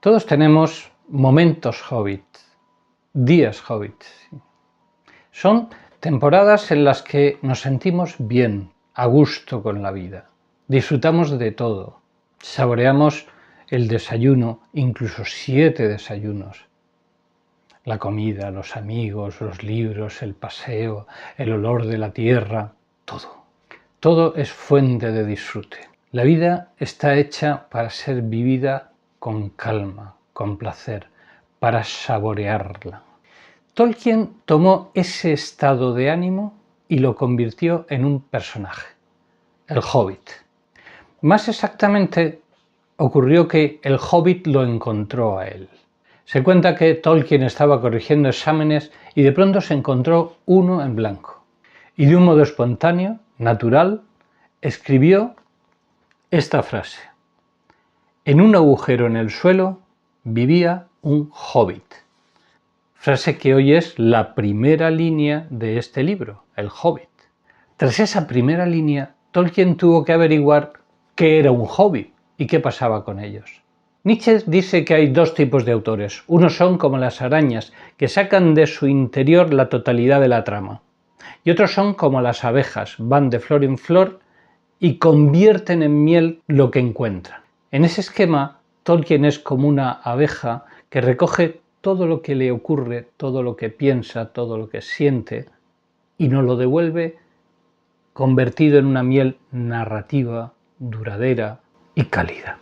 Todos tenemos momentos hobbit, días hobbit. Son temporadas en las que nos sentimos bien, a gusto con la vida. Disfrutamos de todo. Saboreamos el desayuno, incluso 7 desayunos. La comida, los amigos, los libros, el paseo, el olor de la tierra, todo. Todo es fuente de disfrute. La vida está hecha para ser vivida con calma, con placer, para saborearla. Tolkien tomó ese estado de ánimo y lo convirtió en un personaje, el Hobbit. Más exactamente, ocurrió que el Hobbit lo encontró a él. Se cuenta que Tolkien estaba corrigiendo exámenes y de pronto se encontró uno en blanco. Y de un modo espontáneo, natural, escribió esta frase: en un agujero en el suelo vivía un hobbit. Frase que hoy es la primera línea de este libro, El Hobbit. Tras esa primera línea, Tolkien tuvo que averiguar qué era un hobbit y qué pasaba con ellos. Nietzsche dice que hay dos tipos de autores. Unos son como las arañas, que sacan de su interior la totalidad de la trama. Y otros son como las abejas, van de flor en flor y convierten en miel lo que encuentran. En ese esquema, Tolkien es como una abeja que recoge todo lo que le ocurre, todo lo que piensa, todo lo que siente y nos lo devuelve convertido en una miel narrativa, duradera y cálida.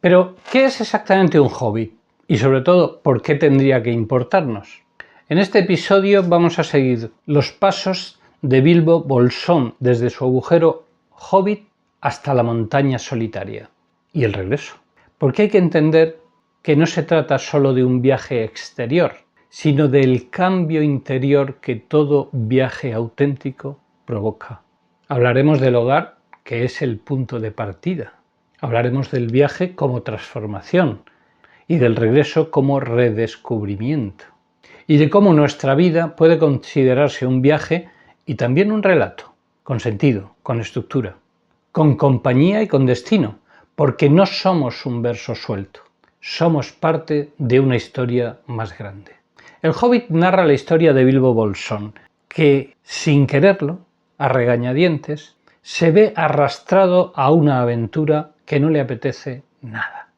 Pero, ¿qué es exactamente un hobbit? Y sobre todo, ¿por qué tendría que importarnos? En este episodio vamos a seguir los pasos de Bilbo Bolsón desde su agujero hobbit hasta la montaña solitaria y el regreso. Porque hay que entender que no se trata solo de un viaje exterior, sino del cambio interior que todo viaje auténtico provoca. Hablaremos del hogar, que es el punto de partida. Hablaremos del viaje como transformación y del regreso como redescubrimiento. Y de cómo nuestra vida puede considerarse un viaje y también un relato, con sentido, con estructura, con compañía y con destino, porque no somos un verso suelto, somos parte de una historia más grande. El Hobbit narra la historia de Bilbo Bolsón, que, sin quererlo, a regañadientes, se ve arrastrado a una aventura que no le apetece nada.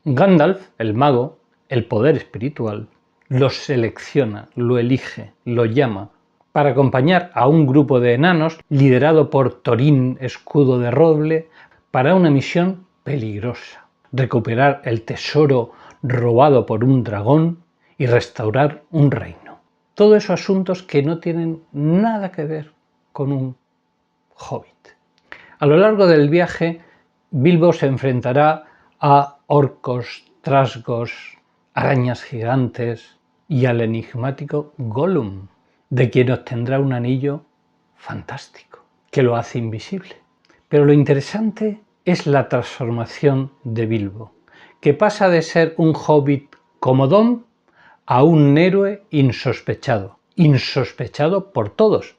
Gandalf, el mago, el poder espiritual, lo selecciona, lo elige, lo llama para acompañar a un grupo de enanos liderado por Thorin Escudo de Roble para una misión peligrosa: recuperar el tesoro robado por un dragón y restaurar un reino. Todo esos asuntos que no tienen nada que ver con un hobbit. A lo largo del viaje, Bilbo se enfrentará a orcos, trasgos, arañas gigantes y al enigmático Gollum, de quien obtendrá un anillo fantástico, que lo hace invisible. Pero lo interesante es la transformación de Bilbo, que pasa de ser un hobbit comodón a un héroe insospechado por todos,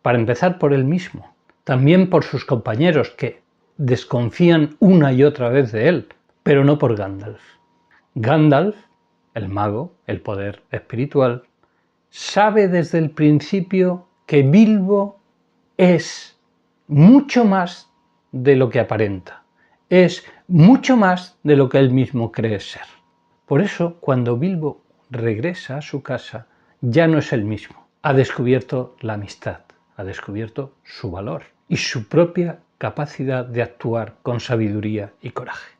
para empezar por él mismo, también por sus compañeros que desconfían una y otra vez de él, pero no por Gandalf. Gandalf, el mago, el poder espiritual, sabe desde el principio que Bilbo es mucho más de lo que aparenta, es mucho más de lo que él mismo cree ser. Por eso, cuando Bilbo regresa a su casa, ya no es el mismo. Ha descubierto la amistad, ha descubierto su valor y su propia capacidad de actuar con sabiduría y coraje.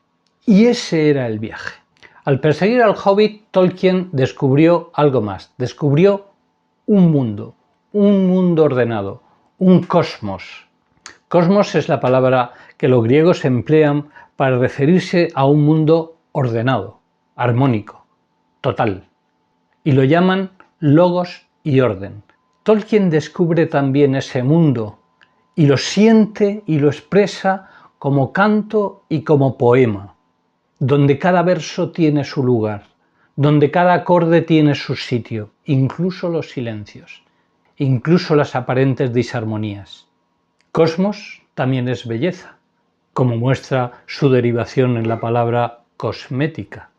Y ese era el viaje. Al perseguir al Hobbit, Tolkien descubrió algo más. Descubrió un mundo ordenado, un cosmos. Cosmos es la palabra que los griegos emplean para referirse a un mundo ordenado, armónico, total. Y lo llaman logos y orden. Tolkien descubre también ese mundo y lo siente y lo expresa como canto y como poema, donde cada verso tiene su lugar, donde cada acorde tiene su sitio, incluso los silencios, incluso las aparentes disarmonías. Cosmos también es belleza, como muestra su derivación en la palabra cosmética,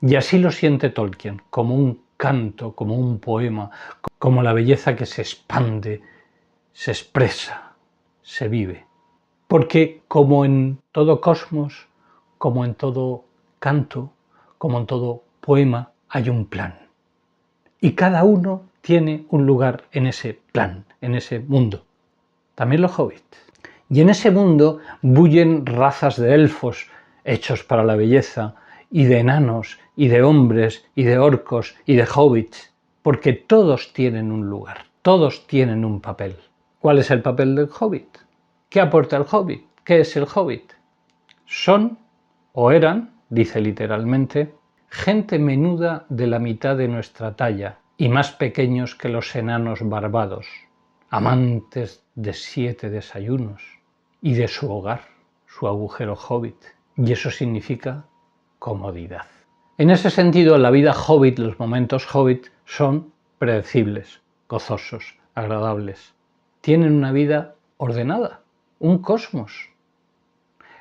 Y así lo siente Tolkien, como un canto, como un poema, como la belleza que se expande, se expresa, se vive. Porque como en todo cosmos, como en todo canto, como en todo poema, hay un plan. Y cada uno tiene un lugar en ese plan, en ese mundo. También los hobbits. Y en ese mundo bullen razas de elfos hechos para la belleza, y de enanos, y de hombres, y de orcos, y de hobbits, porque todos tienen un lugar, todos tienen un papel. ¿Cuál es el papel del hobbit? ¿Qué aporta el hobbit? ¿Qué es el hobbit? Son, o eran, dice literalmente, gente menuda de la mitad de nuestra talla y más pequeños que los enanos barbados, amantes de 7 desayunos y de su hogar, su agujero hobbit, y eso significa comodidad. En ese sentido, la vida hobbit, los momentos hobbit, son predecibles, gozosos, agradables. Tienen una vida ordenada, un cosmos.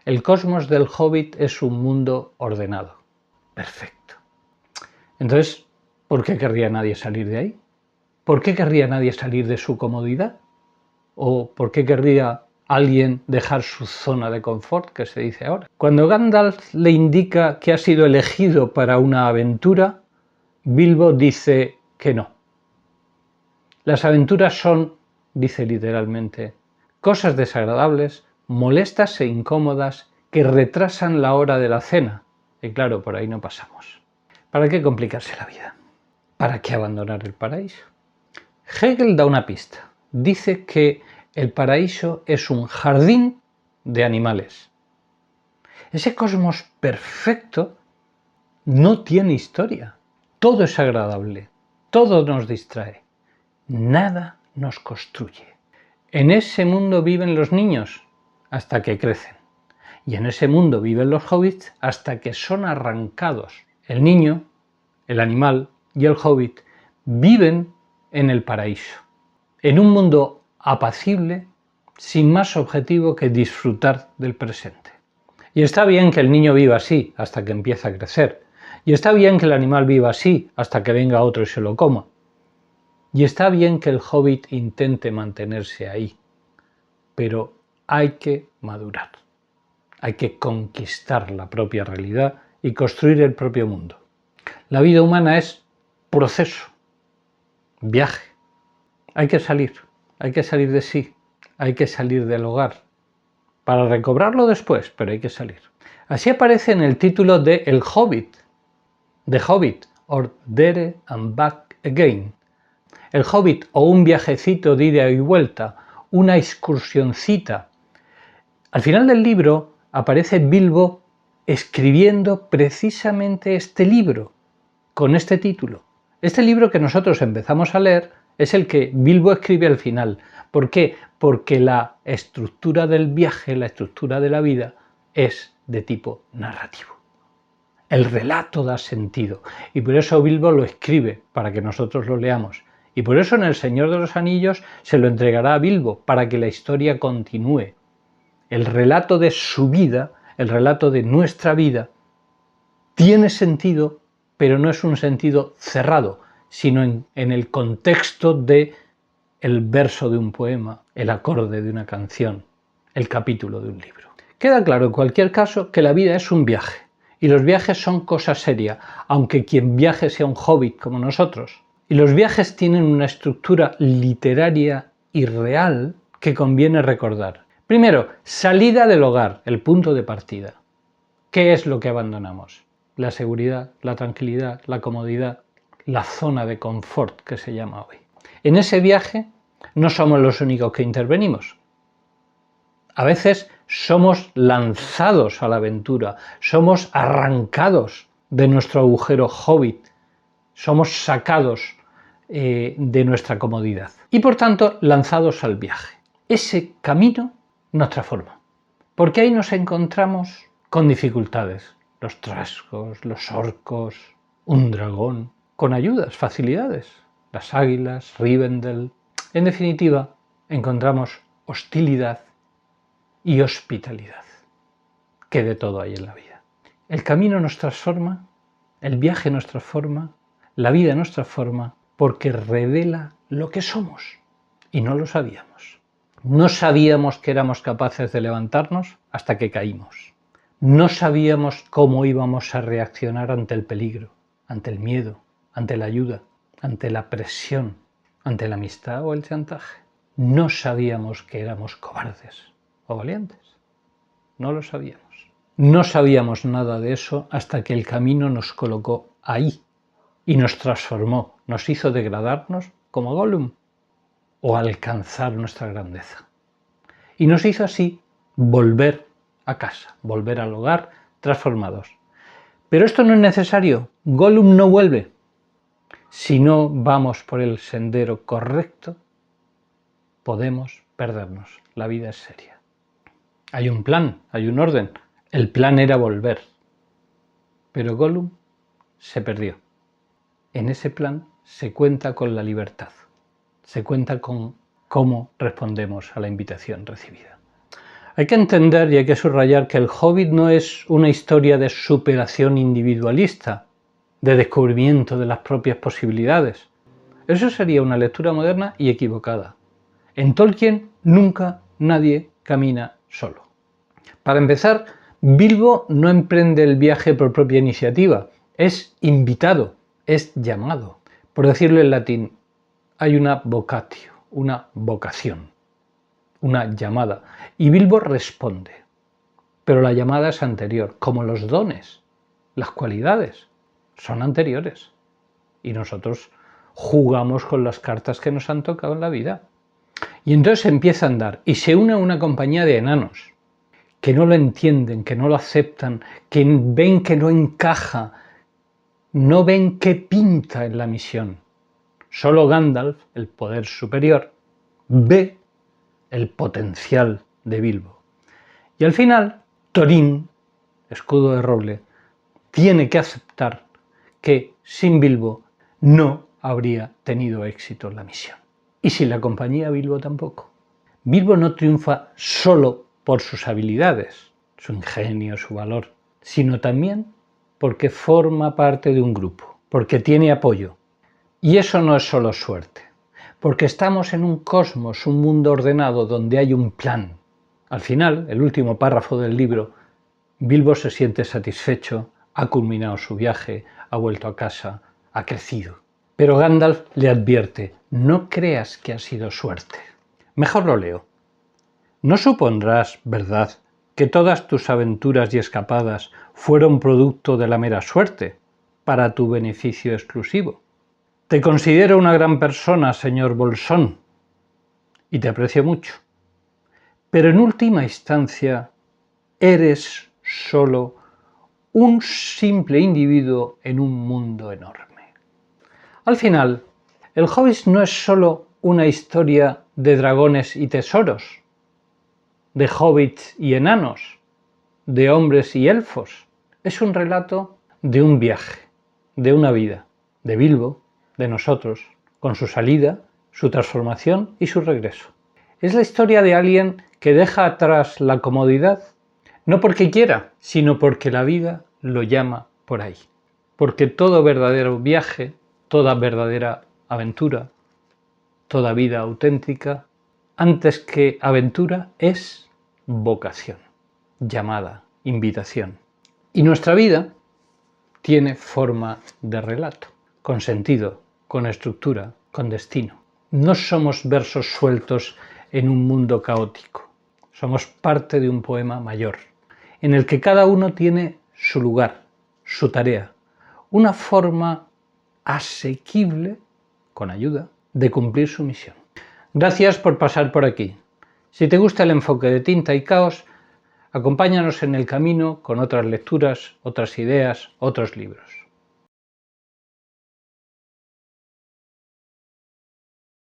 El cosmos del hobbit es un mundo ordenado, perfecto. Entonces, ¿por qué querría nadie salir de ahí? ¿Por qué querría nadie salir de su comodidad? ¿O por qué querría alguien dejar su zona de confort, que se dice ahora? Cuando Gandalf le indica que ha sido elegido para una aventura, Bilbo dice que no. Las aventuras son, dice literalmente, cosas desagradables, molestas e incómodas que retrasan la hora de la cena. Y claro, por ahí no pasamos. ¿Para qué complicarse la vida? ¿Para qué abandonar el paraíso? Hegel da una pista. Dice que el paraíso es un jardín de animales. Ese cosmos perfecto no tiene historia. Todo es agradable, todo nos distrae, nada nos construye. En ese mundo viven los niños hasta que crecen. Y en ese mundo viven los hobbits hasta que son arrancados. El niño, el animal y el hobbit viven en el paraíso, en un mundo apacible, sin más objetivo que disfrutar del presente. Y está bien que el niño viva así hasta que empieza a crecer. Y está bien que el animal viva así hasta que venga otro y se lo coma. Y está bien que el hobbit intente mantenerse ahí. Pero hay que madurar. Hay que conquistar la propia realidad y construir el propio mundo. La vida humana es proceso, viaje. Hay que salir de sí, hay que salir del hogar, para recobrarlo después, pero hay que salir. Así aparece en el título de El Hobbit, The Hobbit, or There and Back Again. El Hobbit, o un viajecito de ida y vuelta, una excursioncita. Al final del libro aparece Bilbo escribiendo precisamente este libro, con este título. Este libro que nosotros empezamos a leer es el que Bilbo escribe al final. ¿Por qué? Porque la estructura del viaje, la estructura de la vida, es de tipo narrativo. El relato da sentido y por eso Bilbo lo escribe, para que nosotros lo leamos. Y por eso en El Señor de los Anillos se lo entregará a Bilbo, para que la historia continúe. El relato de su vida, el relato de nuestra vida, tiene sentido, pero no es un sentido cerrado, sino en el contexto de el verso de un poema, el acorde de una canción, el capítulo de un libro. Queda claro en cualquier caso que la vida es un viaje, y los viajes son cosa seria, aunque quien viaje sea un hobbit como nosotros. Y los viajes tienen una estructura literaria y real que conviene recordar. Primero, salida del hogar, el punto de partida. ¿Qué es lo que abandonamos? La seguridad, la tranquilidad, la comodidad, la zona de confort que se llama hoy. En ese viaje no somos los únicos que intervenimos. A veces somos lanzados a la aventura, somos arrancados de nuestro agujero hobbit, somos sacados de nuestra comodidad y por tanto lanzados al viaje. Ese camino nos transforma, porque ahí nos encontramos con dificultades, los trasgos, los orcos, un dragón, con ayudas, facilidades, las águilas, Rivendell. En definitiva, encontramos hostilidad y hospitalidad, que de todo hay en la vida. El camino nos transforma El viaje nos transforma, la vida nos transforma porque revela lo que somos y no lo sabíamos. No sabíamos que éramos capaces de levantarnos hasta que caímos. No sabíamos cómo íbamos a reaccionar ante el peligro, ante el miedo, ante la ayuda, ante la presión, ante la amistad o el chantaje. No sabíamos que éramos cobardes o valientes. No lo sabíamos. No sabíamos nada de eso hasta que el camino nos colocó ahí y nos transformó, nos hizo degradarnos como Gollum o alcanzar nuestra grandeza. Y nos hizo así volver a casa, volver al hogar transformados. Pero esto no es necesario. Gollum no vuelve. Si no vamos por el sendero correcto, podemos perdernos. La vida es seria. Hay un plan, hay un orden. El plan era volver. Pero Gollum se perdió. En ese plan se cuenta con la libertad. Se cuenta con cómo respondemos a la invitación recibida. Hay que entender y hay que subrayar que El Hobbit no es una historia de superación individualista, de descubrimiento de las propias posibilidades. Eso sería una lectura moderna y equivocada. En Tolkien nunca nadie camina solo. Para empezar, Bilbo no emprende el viaje por propia iniciativa, es invitado, es llamado. Por decirlo en latín, hay una vocatio, una vocación, una llamada, y Bilbo responde. Pero la llamada es anterior, como los dones, las cualidades son anteriores. Y nosotros jugamos con las cartas que nos han tocado en la vida. Y entonces empieza a andar y se une a una compañía de enanos que no lo entienden, que no lo aceptan, que ven que no encaja, no ven qué pinta en la misión. Solo Gandalf, el poder superior, ve el potencial de Bilbo. Y al final, Thorin, escudo de roble, tiene que aceptar que sin Bilbo no habría tenido éxito en la misión. Y sin la compañía Bilbo tampoco. Bilbo no triunfa solo por sus habilidades, su ingenio, su valor, sino también porque forma parte de un grupo, porque tiene apoyo. Y eso no es solo suerte, porque estamos en un cosmos, un mundo ordenado donde hay un plan. Al final, el último párrafo del libro, Bilbo se siente satisfecho, ha culminado su viaje, ha vuelto a casa, ha crecido. Pero Gandalf le advierte, no creas que ha sido suerte. Mejor lo leo. ¿No supondrás, verdad, que todas tus aventuras y escapadas fueron producto de la mera suerte, para tu beneficio exclusivo? Te considero una gran persona, señor Bolsón, y te aprecio mucho. Pero en última instancia, eres solo un simple individuo en un mundo enorme. Al final, El Hobbit no es solo una historia de dragones y tesoros, de hobbits y enanos, de hombres y elfos. Es un relato de un viaje, de una vida, de Bilbo, de nosotros, con su salida, su transformación y su regreso. Es la historia de alguien que deja atrás la comodidad, no porque quiera, sino porque la vida lo llama por ahí. Porque todo verdadero viaje, toda verdadera aventura, toda vida auténtica, antes que aventura, es vocación, llamada, invitación. Y nuestra vida tiene forma de relato, con sentido, con estructura, con destino. No somos versos sueltos en un mundo caótico. Somos parte de un poema mayor, en el que cada uno tiene su lugar, su tarea, una forma asequible, con ayuda, de cumplir su misión. Gracias por pasar por aquí. Si te gusta el enfoque de Tinta y Caos, acompáñanos en el camino con otras lecturas, otras ideas, otros libros.